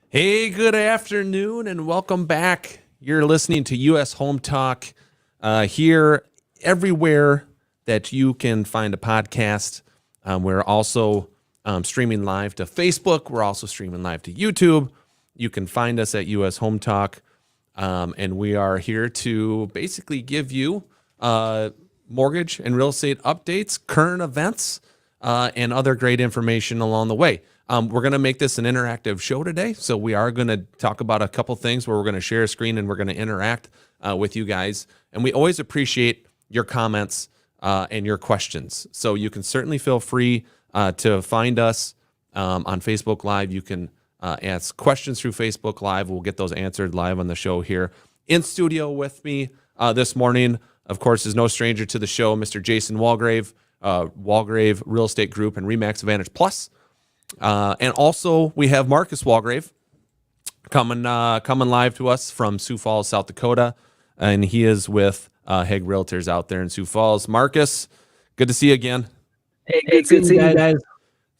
Hey, good afternoon and welcome back. You're listening to US Home Talk here everywhere that you can find a podcast. We're also streaming live to Facebook. We're also streaming live to YouTube. You can find us at US Home Talk. And we are here to basically give you mortgage and real estate updates, current events, and other great information along the way. We're going to make this an interactive show today. So we are going to talk about a couple things where we're going to share a screen and we're going to interact with you guys. And we always appreciate your comments and your questions. So you can certainly feel free to find us on Facebook Live. You can ask questions through Facebook Live. We'll get those answered live on the show here. In studio with me this morning, of course, is no stranger to the show, Mr. Jason Walgrave, Walgrave Real Estate Group and RE/MAX Advantage Plus. And also we have Marcus Walgrave coming live to us from Sioux Falls, South Dakota, and he is with Hague Realtors out there in Sioux Falls. Marcus, good to see you again. Hey, good seeing you guys.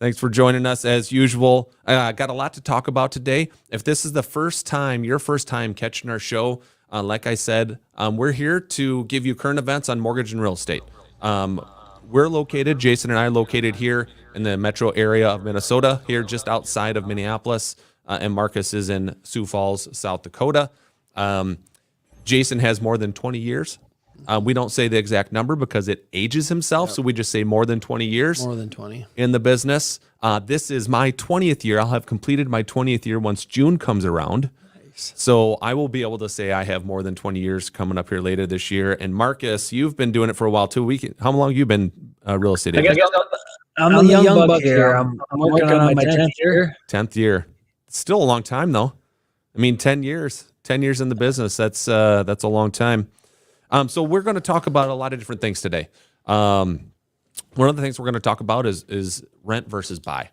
Thanks for joining us as usual. Got a lot to talk about today. If this is the first time, your first time catching our show, like I said, we're here to give you current events on mortgage and real estate. We're located, Jason and I are located here in the metro area of Minnesota, here just outside of Minneapolis, and Marcus is in Sioux Falls, South Dakota. Jason has more than 20 years. We don't say the exact number because it ages himself, so we just say more than 20 years. More than 20. In the business. This is my 20th year. I'll have completed my 20th year once June comes around. So I will be able to say I have more than 20 years coming up here later this year. And Marcus, you've been doing it for a while too. How long have you been real estate agent? I'm the young buck here. I'm working on my 10th year. 10th year. It's still a long time though. I mean, 10 years. 10 years in the business. That's a long time. So we're going to talk about a lot of different things today. One of the things we're going to talk about is rent versus buy.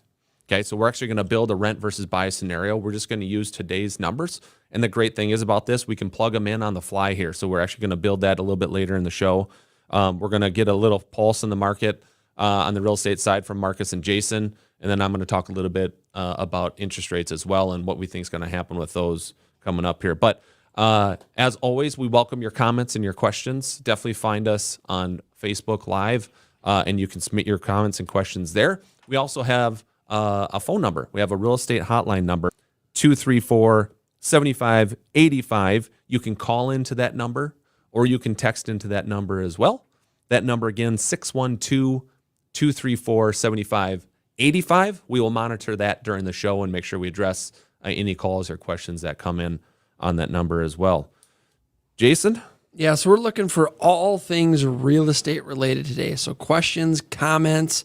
Okay, so we're actually going to build a rent versus buy scenario. We're just going to use today's numbers. And the great thing is about this, we can plug them in on the fly here. So we're actually going to build that a little bit later in the show. We're going to get a little pulse in the market on the real estate side from Marcus and Jason. And then I'm going to talk a little bit about interest rates as well and what we think is going to happen with those coming up here. But as always, we welcome your comments and your questions. Definitely find us on Facebook Live, and you can submit your comments and questions there. We also have a phone number. We have a real estate hotline number, 234-7585. You can call into that number or you can text into that number as well. That number again, 612-234-7585. We will monitor that during the show and make sure we address any calls or questions that come in on that number as well. Jason? Yeah, so we're looking for all things real estate related today. So questions, comments.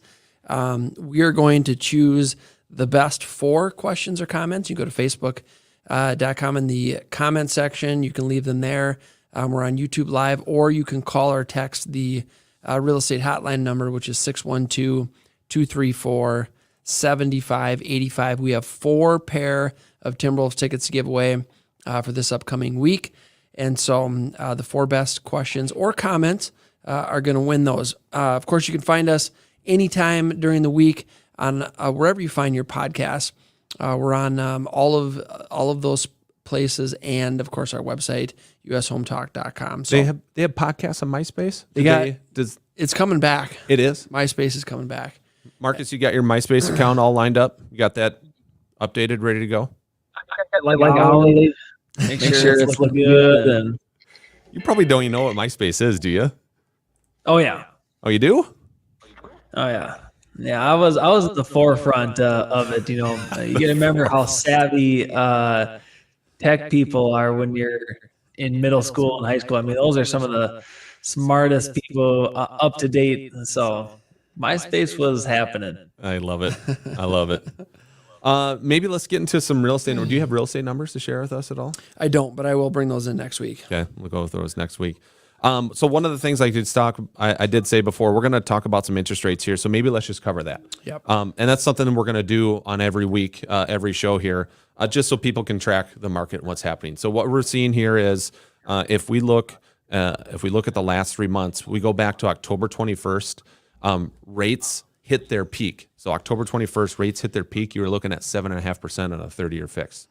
We are going to choose the best 4 questions or comments. You go to Facebook.com in the comment section. You can leave them there. We're on YouTube Live, or you can call or text the real estate hotline number, which is 612-234-7585. We have 4 pair of Timberwolves tickets to give away for this upcoming week. And so the 4 best questions or comments are going to win those. Of course, you can find us anytime during the week on wherever you find your podcasts. We're on all of those places, and of course our website, ushometalk.com. So they have podcasts on MySpace? It's coming back. It is? MySpace is coming back. Marcus, you got your MySpace account all lined up? You got that updated, ready to go? Like always, make sure it's looking good. And you probably don't even know what MySpace is, do you? Oh yeah. Oh, you do? Oh yeah. Yeah, I was at the forefront of it. You know, you gotta remember how savvy tech people are when you're in middle school and high school. I mean, those are some of the smartest people up to date. So MySpace was happening. I love it. I love it. Maybe let's get into some real estate. Or do you have real estate numbers to share with us at all? I don't, but I will bring those in next week. Okay, we'll go with those next week. So one of the things I did say before, we're going to talk about some interest rates here. So maybe let's just cover that. Yep. And that's something we're going to do on every week, every show here, just so people can track the market and what's happening. So what we're seeing here is if we look at the last 3 months, we go back to October 21st, rates hit their peak. So October 21st, rates hit their peak. You were looking at 7.5% on a 30-year fix.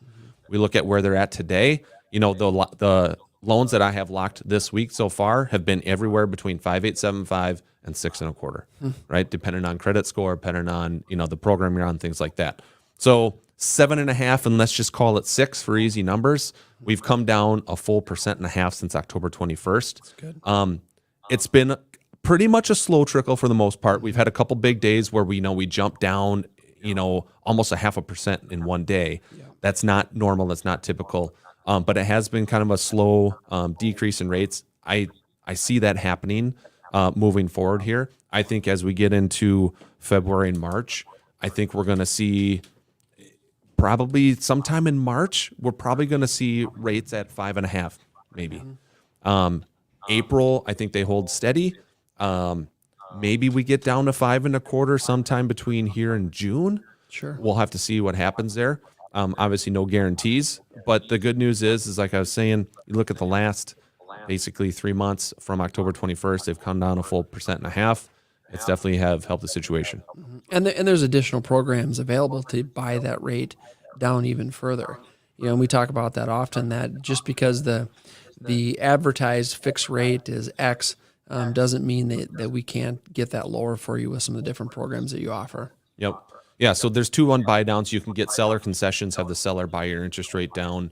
We look at where they're at today. You know, the loans that I have locked this week so far have been everywhere between 5.875 and 6.25, right? Depending on credit score, depending on, you know, the program you're on, things like that. So 7.5, and let's just call it 6 for easy numbers. We've come down a full 1.5% since October 21st. That's good. It's been pretty much a slow trickle for the most part. We've had a couple big days where we jumped down, you know, almost 0.5% in one day. Yeah. That's not normal. That's not typical. But it has been kind of a slow decrease in rates. I see that happening moving forward here. I think as we get into February and March, I think we're going to see probably sometime in March, we're probably going to see rates at 5.5, maybe. April, I think they hold steady. Maybe we get down to 5.25 sometime between here and June. Sure. We'll have to see what happens there. Obviously no guarantees, but the good news is like I was saying, you look at the last basically 3 months from October 21st, they've come down a full 1.5%. It's definitely have helped the situation. And there's additional programs available to buy that rate down even further. You know, and we talk about that often, that just because the advertised fixed rate is X doesn't mean that we can't get that lower for you with some of the different programs that you offer. Yep. Yeah, so there's 2-1 buy downs. You can get seller concessions, have the seller buy your interest rate down.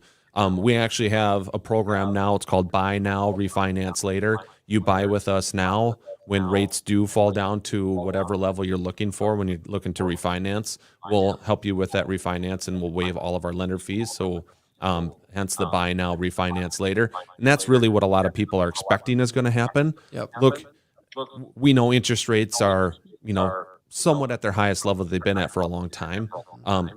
We actually have a program now. It's called Buy Now, Refinance Later. You buy with us now. When rates do fall down to whatever level you're looking for, when you're looking to refinance, we'll help you with that refinance and we'll waive all of our lender fees. So hence the Buy Now, Refinance Later. And that's really what a lot of people are expecting is going to happen. Yep. Look, we know interest rates are, you know, somewhat at their highest level they've been at for a long time.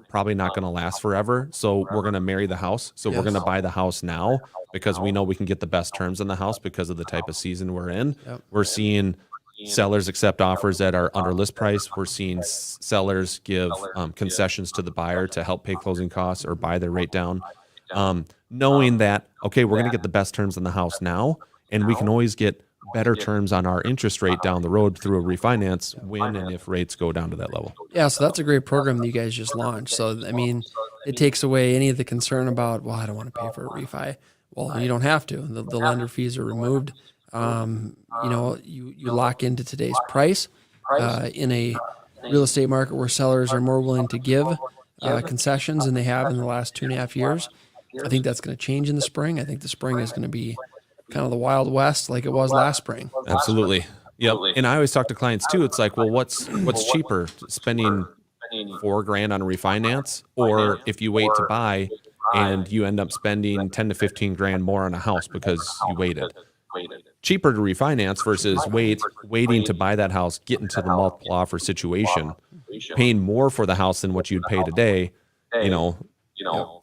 Probably not going to last forever. So we're going to marry the house. So we're going to buy the house now because we know we can get the best terms in the house because of the type of season we're in. Yep. We're seeing sellers accept offers that are under list price. We're seeing sellers give concessions to the buyer to help pay closing costs or buy their rate down. Knowing that, okay, we're going to get the best terms in the house now, and we can always get better terms on our interest rate down the road through a refinance when and if rates go down to that level. Yeah, so that's a great program that you guys just launched. So, I mean, it takes away any of the concern about, well, I don't want to pay for a refi. Well, you don't have to. The lender fees are removed. You know, you lock into today's price in a real estate market where sellers are more willing to give concessions than they have in the last 2.5 years. I think that's going to change in the spring. I think the spring is going to be kind of the Wild West like it was last spring. Absolutely. Yep. And I always talk to clients too. It's like, well, what's cheaper, spending $4,000 on a refinance, or if you wait to buy and you end up spending 10 to 15 grand more on a house because you waited. Cheaper to refinance versus waiting to buy that house, get into the multiple offer situation, paying more for the house than what you'd pay today. You know,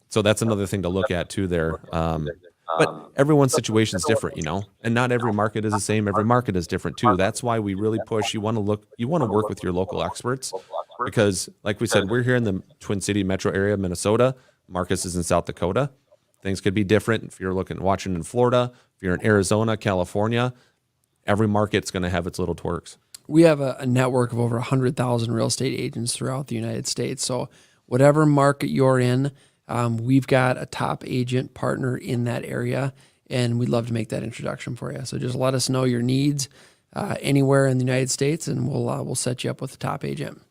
so that's another thing to look at too there. But everyone's situation is different, you know, and not every market is the same. Every market is different too. That's why we really push. You want to work with your local experts because, like we said, we're here in the Twin City metro area of Minnesota. Marcus is in South Dakota. Things could be different if you're watching in Florida, if you're in Arizona, California. Every market's going to have its little twerks. We have a network of over 100,000 real estate agents throughout the United States. So whatever market you're in, we've got a top agent partner in that area, and we'd love to make that introduction for you. So just let us know your needs anywhere in the United States, and we'll set you up with a top agent.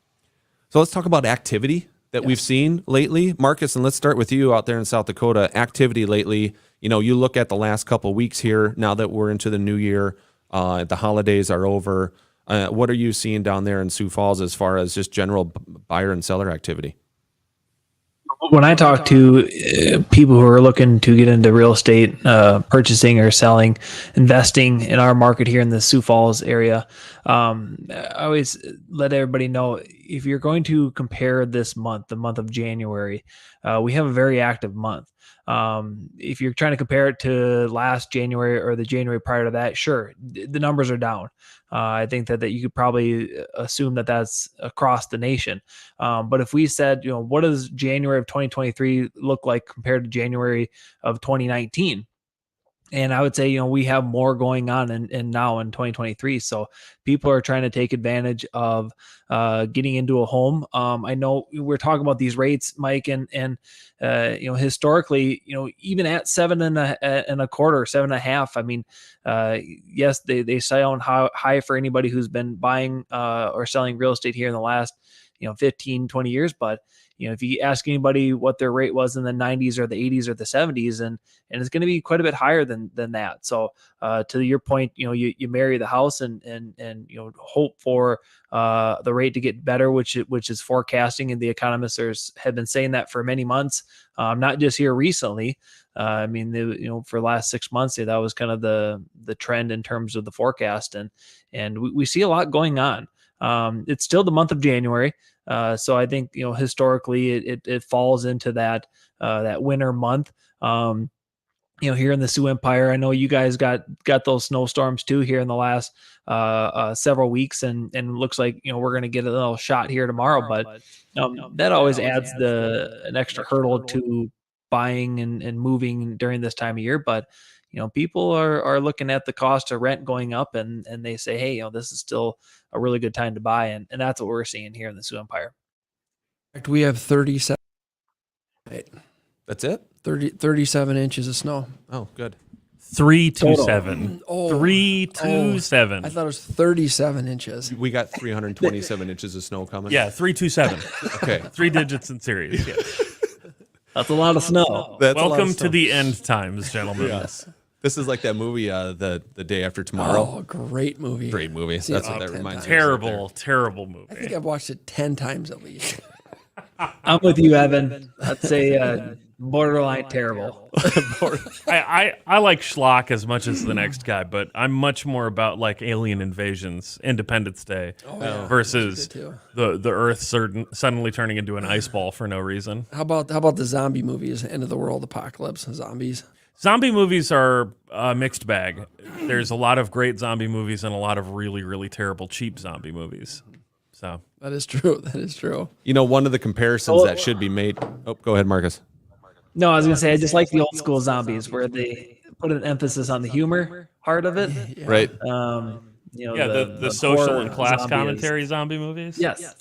So let's talk about activity that we've seen lately. Marcus, and let's start with you out there in South Dakota. Activity lately, you know, you look at the last couple of weeks here, now that we're into the new year, the holidays are over. What are you seeing down there in Sioux Falls as far as just general buyer and seller activity? When I talk to people who are looking to get into real estate, purchasing or selling, investing in our market here in the Sioux Falls area, I always let everybody know if you're going to compare this month, the month of January, we have a very active month. If you're trying to compare it to last January or the January prior to that, sure, the numbers are down. I think that you could probably assume that that's across the nation. But if we said, what does January of 2023 look like compared to January of 2019? And I would say, we have more going on in now in 2023. So people are trying to take advantage of getting into a home. I know we're talking about these rates, Mike, and historically, even at 7.25, 7.5. I mean, yes, they sound high for anybody who's been buying or selling real estate here in the last 15, 20 years. But if you ask anybody what their rate was in the 90s or the 80s or the 70s, and it's going to be quite a bit higher than that. So to your point, you marry the house and hope for the rate to get better, which is forecasting, and the economists have been saying that for many months, not just here recently. I mean, for the last 6 months, that was kind of the trend in terms of the forecast, and we see a lot going on. It's still the month of January. So I think, historically it falls into that winter month. Here in the Sioux Empire, I know you guys got those snowstorms too here in the last several weeks, and it looks like, we're going to get a little shot here tomorrow, but that always adds an extra hurdle to buying and moving during this time of year. But people are looking at the cost of rent going up, and they say, hey, this is still a really good time to buy. And that's what we're seeing here in the Sioux Empire. In fact, we have 37. That's it? 37 inches of snow. Oh, good. 327. Oh. 327. I thought it was 37 inches. We got 327 inches of snow coming. Yeah, 327. Okay. 3 digits in series. Yeah. That's a lot of snow. That's a lot of Welcome snow. to the end times, gentlemen. Yes. This is like that movie, the Day After Tomorrow. Oh, great movie. Great movie. See, That's it's what that 10 reminds times. me of. Terrible, terrible movie. I think I've watched it 10 times at least. I'm with you, Evan. I'd say borderline terrible. I like schlock as much as the next guy, but I'm much more about like Alien Invasions, Independence Day, versus Good too. the Earth suddenly turning into an ice ball for no reason. How about the zombie movies? End of the world, apocalypse, zombies. Zombie movies are a mixed bag. There's a lot of great zombie movies and a lot of really, really terrible, cheap zombie movies. So That is true. That is true. One of the comparisons that should be made. Oh, go ahead, Marcus. No, I was going to say, I just like the old school zombies where they put an emphasis on the humor part of it. Right. the social core and class zombie commentary zombie movies. Yes.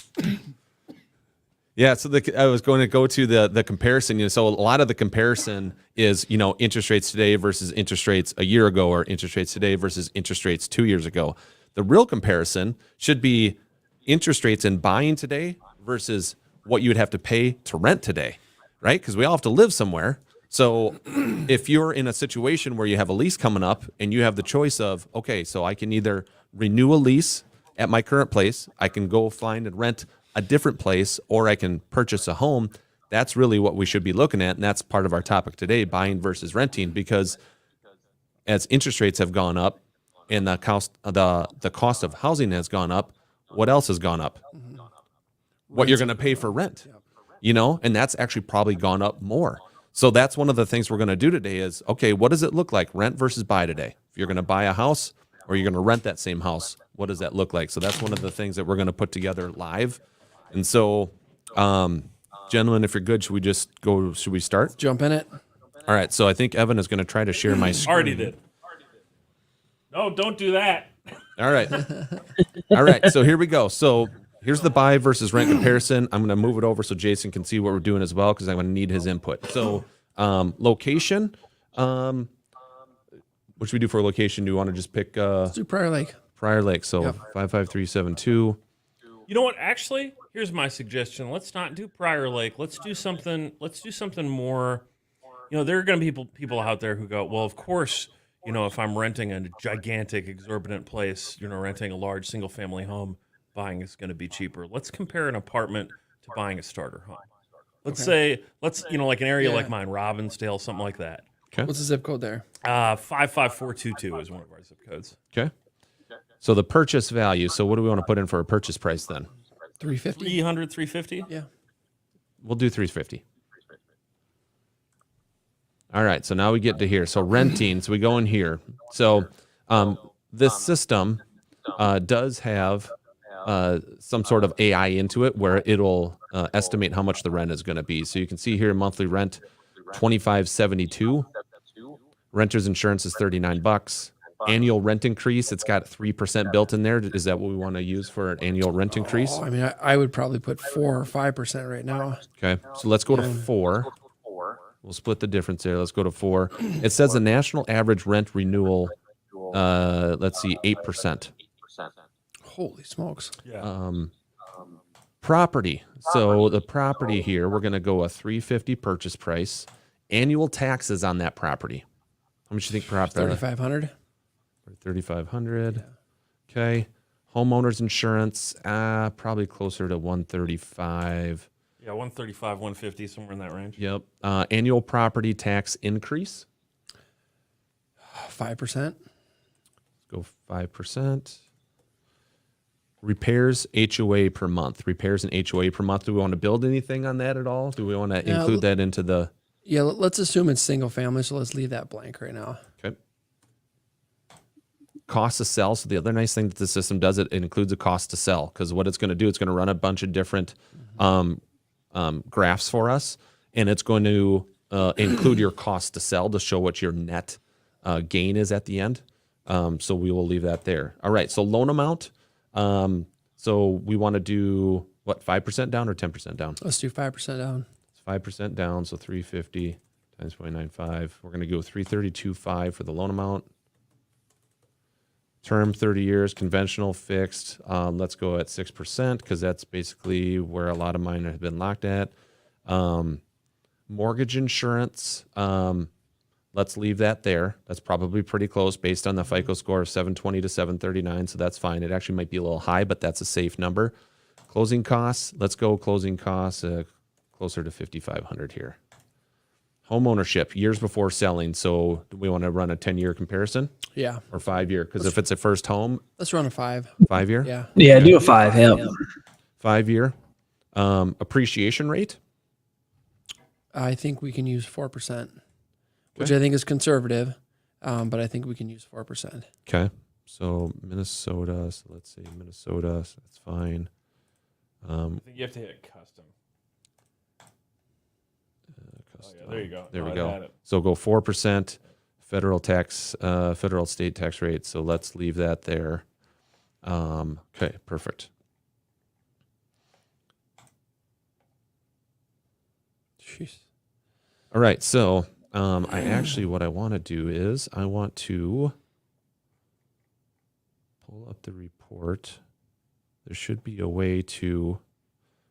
Yeah, so I was going to go to the comparison. So a lot of the comparison is, interest rates today versus interest rates a year ago, or interest rates today versus interest rates 2 years ago. The real comparison should be interest rates in buying today versus what you would have to pay to rent today, right? Because we all have to live somewhere. So if you're in a situation where you have a lease coming up and you have the choice of, okay, so I can either renew a lease at my current place, I can go find and rent a different place, or I can purchase a home. That's really what we should be looking at, and that's part of our topic today, buying versus renting, because as interest rates have gone up and the cost of housing has gone up, what else has gone up? What you're going to pay for rent, and that's actually probably gone up more. So that's one of the things we're going to do today is, okay, what does it look like, rent versus buy today? If you're going to buy a house or you're going to rent that same house, what does that look like? So that's one of the things that we're going to put together live. And so, gentlemen, if you're good, should we just go? Should we start? Jump in it. All right. So I think Evan is going to try to share my screen. Already did. No, don't do that. All right. All right. So here we go. So here's the buy versus rent comparison. I'm going to move it over so Jason can see what we're doing as well, because I'm going to need his input. So location. What should we do for a location? Do you want to just pick Let's do Prior Lake. Prior Lake? So 55372. You know what? Actually, here's my suggestion. Let's not do Prior Lake. Let's do something more. There are going to be people out there who go, well, of course, if I'm renting a gigantic, exorbitant place, renting a large single-family home, buying is going to be cheaper. Let's compare an apartment to buying a starter home. Let's say, like an area Yeah. like mine, Robbinsdale, something like that. What's the zip code there? 55422 is one of our zip codes. Okay. So the purchase value. So what do we want to put in for a purchase price then? 350. 300, 350? Yeah. We'll do 350. All right. So now we get to here. So renting. So we go in here. So this system does have some sort of AI into it where it'll estimate how much the rent is going to be. So you can see here monthly rent $25.72. Renter's insurance is $39. Annual rent increase, it's got 3% built in there. Is that what we want to use for an annual rent increase? Oh, I mean, I would probably put 4 or 5% right now. Okay. So let's go to 4. We'll split the difference there. Let's go to 4. It says the national average rent renewal, let's see, 8%. Holy smokes. Yeah. Property. So the property here, we're going to go a $350 purchase price. Annual taxes on that property. How much do you think property? 3,500. 3,500. Okay. Homeowners insurance, probably closer to 135. Yeah, 135, 150, somewhere in that range. Yep. Annual property tax increase. 5%. Go 5%. Repairs HOA per month. Repairs and HOA per month. Do we want to build anything on that at all? Do we want to Yeah, include that into the? Yeah, let's assume it's single family, so let's leave that blank right now. Okay. Cost to sell. So the other nice thing that the system does, it includes a cost to sell, because what it's going to do, it's going to run a bunch of different graphs for us, and it's going to include your cost to sell to show what your net gain is at the end. So we will leave that there. All right. So loan amount. So we want to do what, 5% down or 10% down? Let's do 5% down. It's 5% down. So 350 times 0.95. We're going to go 332.5 for the loan amount. Term 30 years, conventional, fixed. Let's go at 6% because that's basically where a lot of mine have been locked at. Mortgage insurance. Let's leave that there. That's probably pretty close based on the FICO score of 720 to 739. So that's fine. It actually might be a little high, but that's a safe number. Closing costs. Let's go closing costs closer to 5,500 here. Home ownership, years before selling. So do we want to run a 10-year comparison Yeah. or 5-year? Because if it's a first home, Let's run a 5. 5-year? Yeah. Yeah, do a 5. Yeah. 5-year. Appreciation rate. I think we can use 4%, which I think is conservative, but I think we can use 4%. Okay. So Minnesota. So let's say Minnesota. So that's fine. I think you have to hit custom. Oh, yeah, there you go. There No, we I go. had it. So go 4% federal tax, federal state tax rate. So let's leave that there. Okay, perfect. Jeez. All right. So I actually, what I want to do is I want to pull up the report. There should be a way to,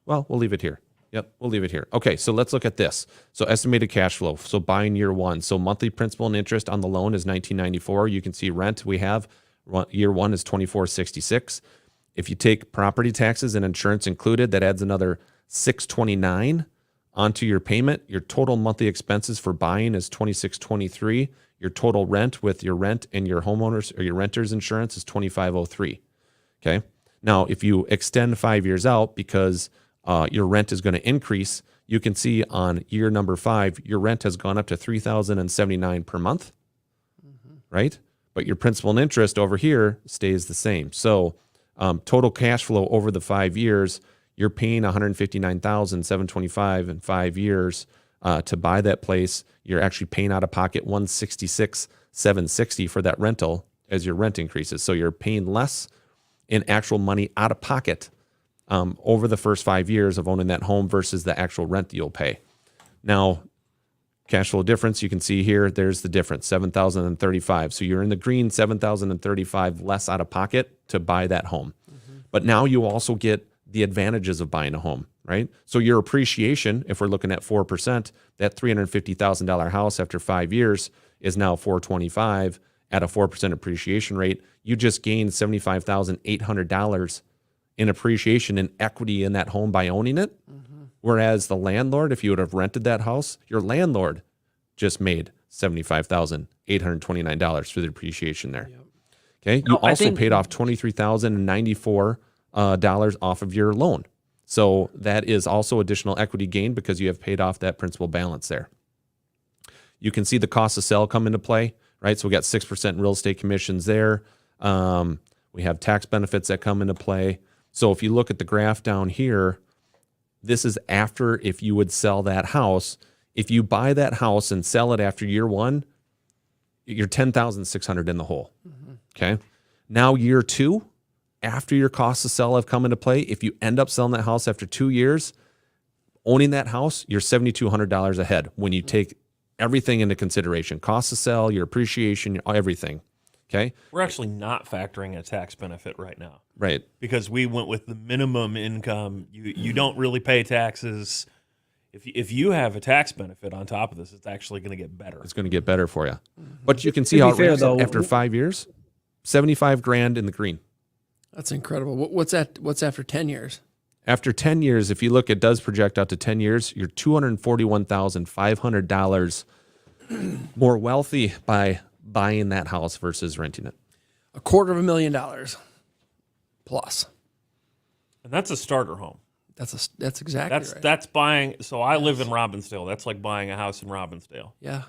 well, we'll leave it here. Yep, we'll leave it here. Okay, so let's look at this. So estimated cash flow. So buying year 1. So monthly principal and interest on the loan is $19.94. You can see rent we have year 1 is $24.66. If you take property taxes and insurance included, that adds another $629 onto your payment. Your total monthly expenses for buying is $26.23. Your total rent with your rent and your homeowners or your renter's insurance is $25.03. Okay. Now, if you extend 5 years out because your rent is going to increase, you can see on year number 5, your rent has gone up to $3,079 per month, right? But your principal and interest over here stays the same. So total cash flow over the 5 years, you're paying $159,725 in 5 years to buy that place. You're actually paying out of pocket $166,760 for that rental as your rent increases. So you're paying less in actual money out of pocket over the first 5 years of owning that home versus the actual rent that you'll pay. Now, cash flow difference, you can see here, there's the difference, $7,035. So you're in the green, $7,035 less out of pocket to buy that home. But now you also get the advantages of buying a home, right? So your appreciation, if we're looking at 4%, that $350,000 house after 5 years is now $425 at a 4% appreciation rate. You just gained $75,800 in appreciation and equity in that home by owning it. Whereas the landlord, if you would have rented that house, your landlord just made $75,829 for the depreciation there. Okay. You No, I also think- paid off $23,094 off of your loan. So that is also additional equity gain because you have paid off that principal balance there. You can see the cost of sale come into play, right? So we got 6% real estate commissions there. We have tax benefits that come into play. So if you look at the graph down here, this is after if you would sell that house. If you buy that house and sell it after year one, you're $10,600 in the hole. Okay. Now year two, after your costs of sell have come into play, if you end up selling that house after 2 years, owning that house, you're $7,200 ahead when you take everything into consideration: cost of sell, your appreciation, everything. Okay. We're actually not factoring a tax benefit right now Right. because we went with the minimum income. You don't really pay taxes. If you have a tax benefit on top of this, it's actually going to get better. It's going to get better for you. But you can see To be how it fair, ramps up though, after 5 years, 75 grand in the green. That's incredible. What's that? What's after 10 years? After 10 years, if you look, it does project out to 10 years, you're $241,500 more wealthy by buying that house versus renting it. $250,000 plus. And that's a starter home. That's exactly right. That's buying. So I live in Robbinsdale. That's like buying a house in Robbinsdale. Yeah.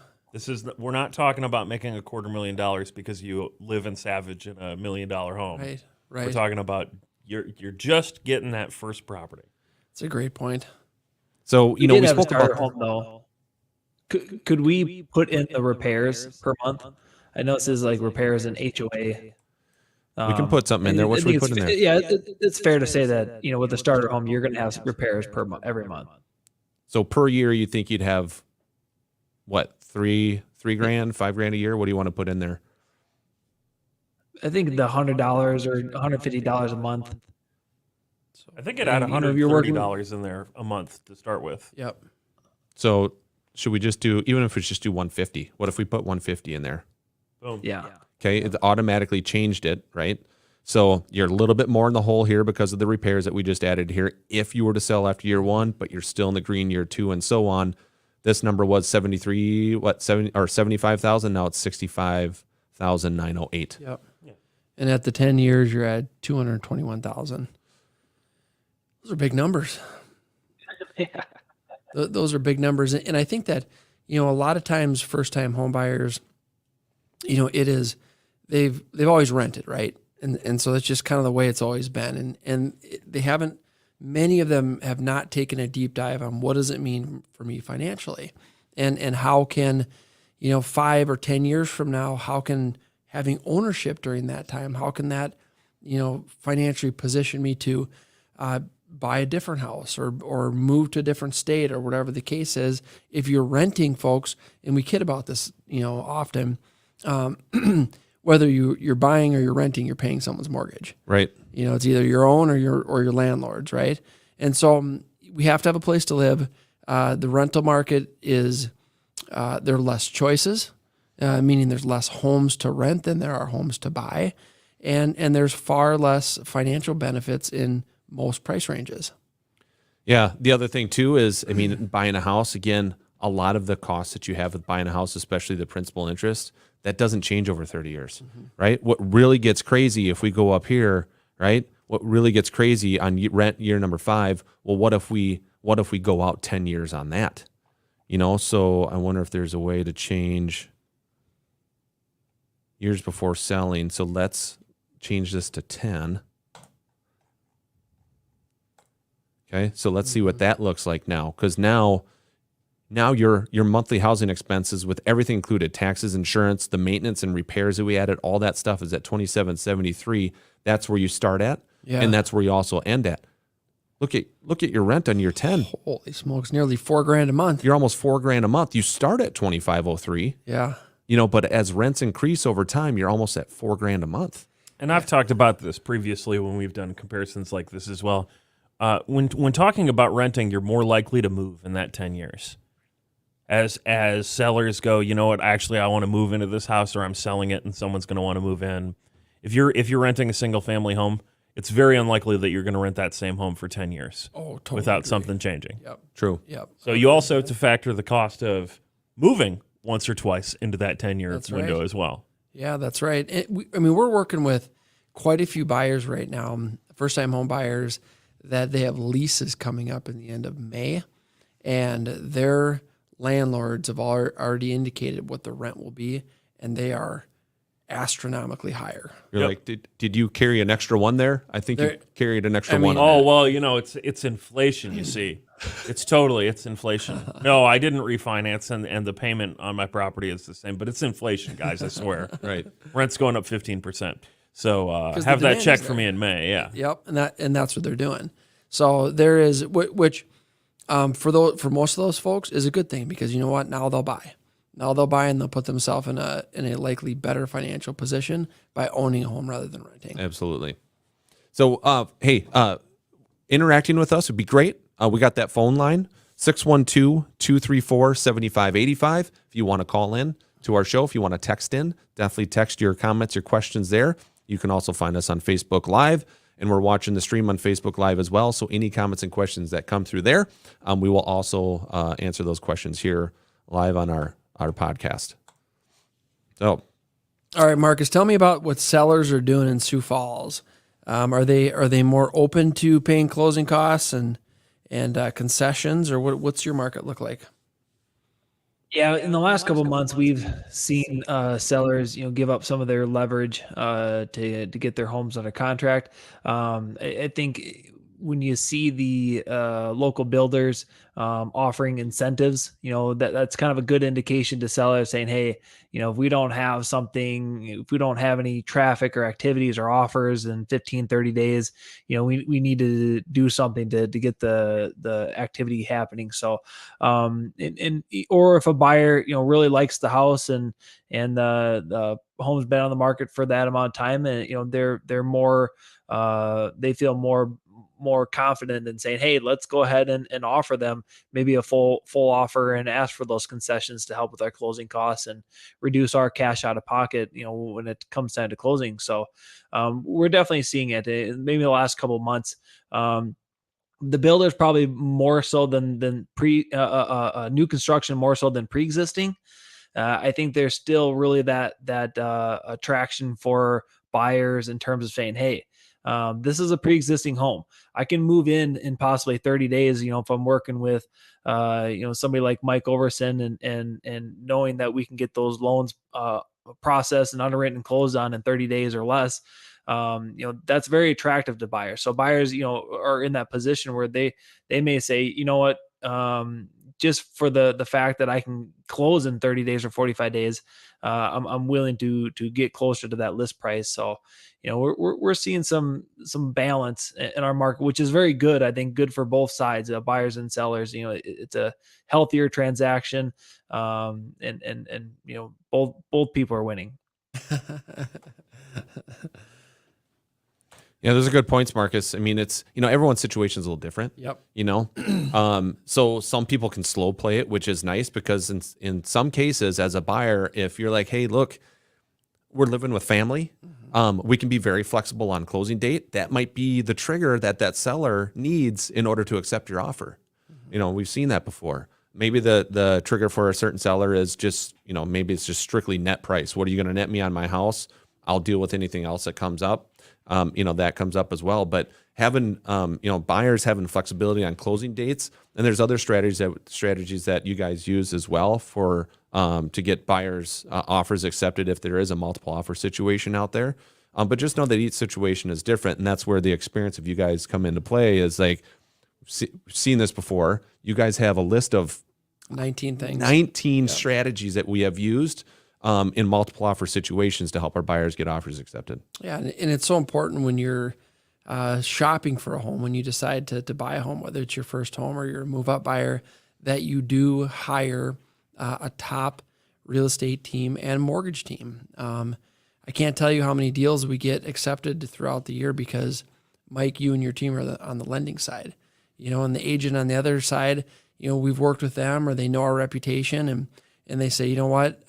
We're not talking about making $250,000 because you live in Savage in $1 million home. Right. We're Right. talking about you're just getting that first property. It's a great point. So, We we did have a spoke starter about home though. Could we put in the repairs per month? I know it says like repairs and HOA. we can put something in there. What should we put in there? Yeah, it's fair to say that with a starter home, you're going to have repairs per month every month. So per year, you think you'd have what, $3 grand, $5 grand a year? What do you want to put in there? I think the $100 or $150 a month. I think it had And, if you're $130 in there a month to start with. Yep. So should we just do, even if it's just do 150? What if we put 150 in there? Boom. Yeah. Okay, it automatically changed it, right? So you're a little bit more in the hole here because of the repairs that we just added here. If you were to sell after year one, but you're still in the green year two and so on, this number was 75,000. Now it's 65,908. Yep. And at the 10 years, you're at 221,000. Those are big numbers. Those are big numbers, and I think that a lot of times first-time home buyers, it is they've always rented, right? And so that's just kind of the way it's always been, and they haven't. Many of them have not taken a deep dive on what does it mean for me financially, and how can 5 or 10 years from now, how can having ownership during that time, how can that financially position me to buy a different house or move to a different state or whatever the case is. If you're renting, folks, and we kid about this, often, whether you're buying or you're renting, you're paying someone's mortgage. Right. It's either your own or your landlord's, right? And so we have to have a place to live. The rental market is there are less choices, meaning there's less homes to rent than there are homes to buy, and there's far less financial benefits in most price ranges. Yeah. The other thing too is, buying a house, again, a lot of the costs that you have with buying a house, especially the principal interest, that doesn't change over 30 years, right? What really gets crazy if we go up here, right? What really gets crazy on rent year number 5, well, what if we go out 10 years on that? So I wonder if there's a way to change years before selling. So let's change this to 10. Okay, so let's see what that looks like now, because now your monthly housing expenses with everything included, taxes, insurance, the maintenance and repairs that we added, all that stuff is at $2,773. That's where you start at, and that's where you also end at. Look at your rent on year 10. Holy smokes, nearly $4,000 a month. You're almost $4,000 a month. You start at $2,503. Yeah. But as rents increase over time, you're almost at $4,000 a month. And I've talked about this previously when we've done comparisons like this as well. When talking about renting, you're more likely to move in that 10 years. As sellers go, actually I want to move into this house, or I'm selling it and someone's going to want to move in. If you're renting a single family home, it's very unlikely that you're going to rent that same home for 10 years Oh, totally without agree. something changing. Yep. True. Yep. So you also have to factor the cost of moving once or twice into that 10-year That's window right. as well. Yeah, that's right. We're working with quite a few buyers right now, first-time home buyers, that they have leases coming up in the end of May, and their landlords have already indicated what the rent will be, and they are astronomically higher. You're Yep. like, did you carry an extra one there? I think you There- carried an extra I mean- one. on Oh, that. well, it's inflation, you see. It's inflation. No, I didn't refinance and the payment on my property is the same, but it's inflation, guys, I swear. Right. Rent's going up 15%. So 'Cause the have that demand check is for me in May, yeah. Yep, and that's what they're doing. So there is which for most of those folks is a good thing, because you know what? Now they'll buy. Now they'll buy, and they'll put themselves in a likely better financial position by owning a home rather than renting. Absolutely. So, hey, interacting with us would be great. We got that phone line, 612-234-7585. If you want to call in to our show, if you want to text in, definitely text your comments, your questions there. You can also find us on Facebook Live, and we're watching the stream on Facebook Live as well. So any comments and questions that come through there, we will also answer those questions here live on our podcast. So, All right, Marcus, tell me about what sellers are doing in Sioux Falls. Are they more open to paying closing costs and concessions, or what's your market look like? Yeah, in the last couple of months, we've seen sellers, give up some of their leverage to get their homes under contract. I think when you see the local builders offering incentives, that's kind of a good indication to sellers saying, hey, if we don't have something, if we don't have any traffic or activities or offers in 15, 30 days, we need to do something to get the activity happening. So, or if a buyer, really likes the house and the home's been on the market for that amount of time, and, they're more, they feel more confident in saying, hey, let's go ahead and offer them maybe a full offer and ask for those concessions to help with our closing costs and reduce our cash out of pocket, when it comes time to closing. So we're definitely seeing it. Maybe the last couple of months, the builders probably more so than new construction, more so than pre-existing. I think there's still really that attraction for buyers in terms of saying, hey, this is a pre-existing home. I can move in possibly 30 days, if I'm working with, somebody like Mike Overson and knowing that we can get those loans processed and underwritten and closed on in 30 days or less. That's very attractive to buyers. So buyers, are in that position where they may say, you know what, just for the fact that I can close in 30 days or 45 days, I'm willing to get closer to that list price. So, we're seeing some balance in our market, which is very good. I think good for both sides, buyers and sellers. It's a healthier transaction, and both people are winning. yeah, those are good points, Marcus. I mean, it's, everyone's situation is a little different. Yep. So some people can slow play it, which is nice, because in some cases as a buyer, if you're like, hey, look, we're living with family, we can be very flexible on closing date. That might be the trigger that seller needs in order to accept your offer. We've seen that before. Maybe the trigger for a certain seller is just, maybe it's just strictly net price. What are you going to net me on my house? I'll deal with anything else that comes up. That comes up as well. But having, buyers having flexibility on closing dates, and there's other strategies that you guys use as well for to get buyers offers accepted if there is a multiple offer situation out there. But just know that each situation is different, and that's where the experience of you guys come into play. Is like, seen this before. You guys have a list of 19 things. 19 strategies that we have used in multiple offer situations to help our buyers get offers accepted. Yeah, and it's so important when you're shopping for a home, when you decide to buy a home, whether it's your first home or you're a move-up buyer, that you do hire a top real estate team and mortgage team. I can't tell you how many deals we get accepted throughout the year because, Mike, you and your team are on the lending side. And the agent on the other side, we've worked with them, or they know our reputation, and they say, you know what,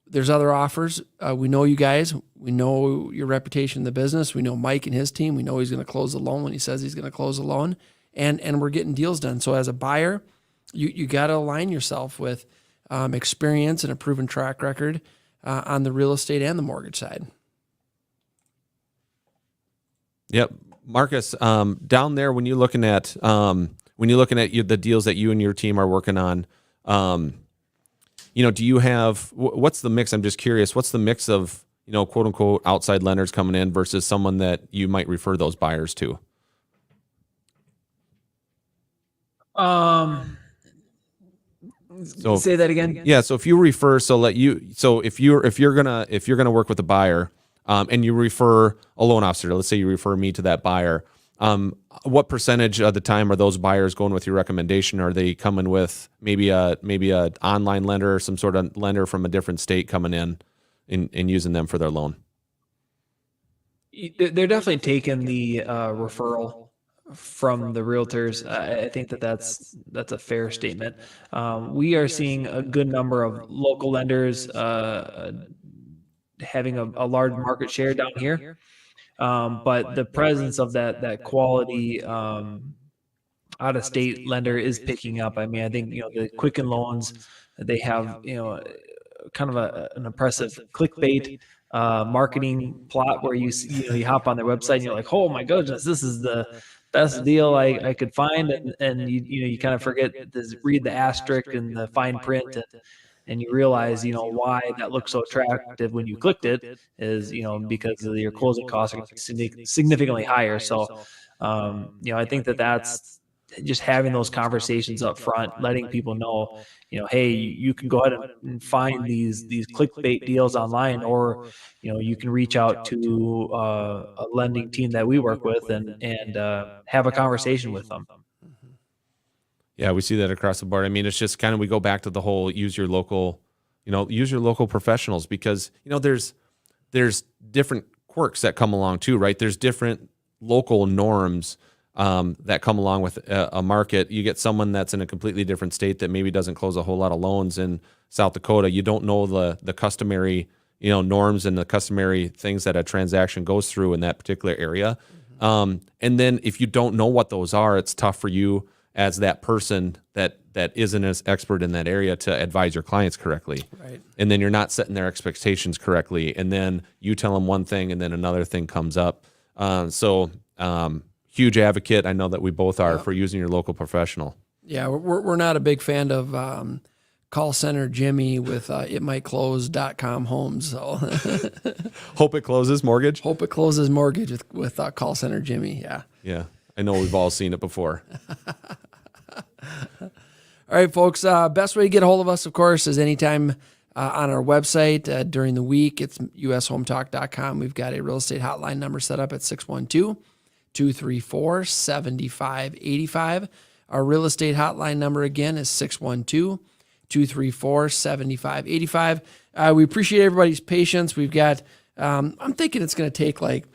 there's other offers. We know you guys. We know your reputation in the business. We know Mike and his team. We know he's going to close the loan when he says he's going to close the loan, and we're getting deals done. So as a buyer, you got to align yourself with experience and a proven track record on the real estate and the mortgage side. Yep. Marcus, down there, when you're looking at the deals that you and your team are working on, do you have, what's the mix? I'm just curious. What's the mix of, quote unquote, outside lenders coming in versus someone that you might refer those buyers to? So Say that again. yeah. So if you refer, if you're gonna work with a buyer, and you refer a loan officer, let's say you refer me to that buyer, what percentage of the time are those buyers going with your recommendation? Are they coming with maybe a online lender or some sort of lender from a different state coming in and using them for their loan? They're definitely taking the referral from the realtors. I think that's a fair statement. We are seeing a good number of local lenders having a large market share down here. But the presence of that quality out of state lender is picking up. I mean, I think the Quicken Loans, they have kind of an impressive clickbait marketing plot where you hop on their website and you're like, oh my goodness, this is the best deal I could find, and you kind of forget to read the asterisk and the fine print, and you realize why that looks so attractive when you clicked it is because of your closing costs are significantly higher. So I think that's just having those conversations up front, letting people know, hey, you can go ahead and find these clickbait deals online, or you can reach out to a lending team that we work with and have a conversation with them. Yeah, we see that across the board. I mean, it's just kind of, we go back to the whole use your local professionals, because there's different quirks that come along too, right? There's different local norms that come along with a market. You get someone that's in a completely different state that maybe doesn't close a whole lot of loans in South Dakota. You don't know the customary norms and the customary things that a transaction goes through in that particular area. And then if you don't know what those are, it's tough for you as that person that isn't as expert in that area to advise your clients correctly. Right. And then you're not setting their expectations correctly. And then you tell them one thing and then another thing comes up. Huge advocate, I know that we both are, for using your local professional. Yeah, we're not a big fan of call center Jimmy with itmightclose.com homes. So Hope It Closes Mortgage. Hope It Closes Mortgage with call center Jimmy. Yeah. Yeah, I know we've all seen it before. All right, folks. Best way to get a hold of us, of course, is anytime on our website during the week. It's ushometalk.com. We've got a real estate hotline number set up at 612-234-7585. Our real estate hotline number again is 612-234-7585. We appreciate everybody's patience. We've got, I'm thinking it's going to take like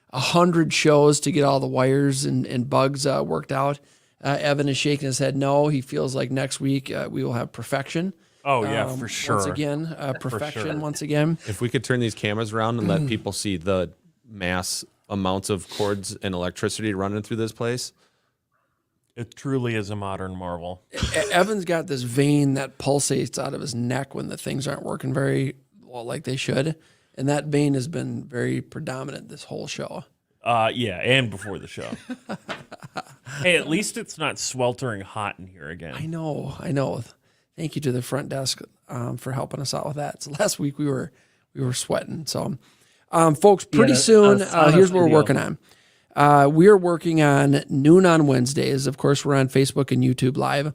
100 shows to get all the wires and bugs worked out. Evan is shaking his head no. He feels like next week we will have perfection. Oh, yeah, for sure. Once again, perfection sure. once again. If we could turn these cameras around and let people see the mass amounts of cords and electricity running through this place. It truly is a modern marvel. Evan's got this vein that pulsates out of his neck when the things aren't working very well like they should. And that vein has been very predominant this whole show. Yeah, and before the show. Hey, at least it's not sweltering hot in here again. I know. Thank you to the front desk for helping us out with that. So last week we were sweating. So, folks, pretty soon, here's what we're working on. We are working on noon on Wednesdays. Of course, we're on Facebook and YouTube Live,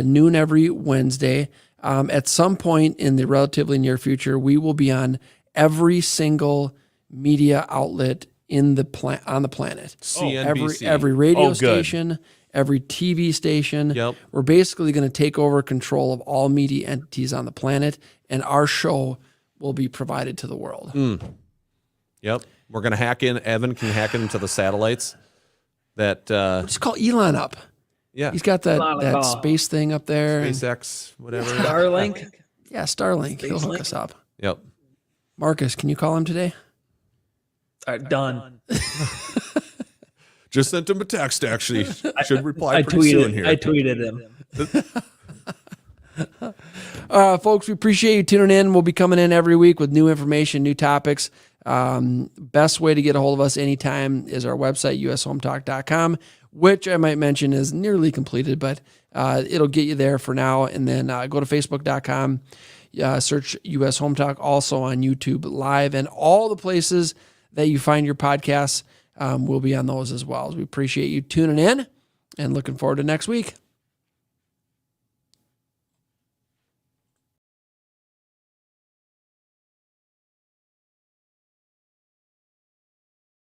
noon every Wednesday. At some point in the relatively near future, we will be on every single media outlet on the planet. CNBC. Every radio station, every TV station. Yep. We're basically going to take over control of all media entities on the planet, and our show will be provided to the world. Yep. We're going to hack in. Evan can hack into the satellites. That Just call Elon up. yeah, He's got that space thing up there. SpaceX, whatever. Starlink. Yeah, Starlink. He'll hook us up. Yep. Marcus, can you call him today? All right, done. Just sent him a text, actually. Should reply I pretty soon tweeted. here. I tweeted him. Folks, we appreciate you tuning in. We'll be coming in every week with new information, new topics. Best way to get a hold of us anytime is our website, ushometalk.com, which I might mention is nearly completed, but it'll get you there for now. And then go to facebook.com, search US Home Talk, also on YouTube Live, and all the places that you find your podcasts will be on those as well. We appreciate you tuning in and looking forward to next week.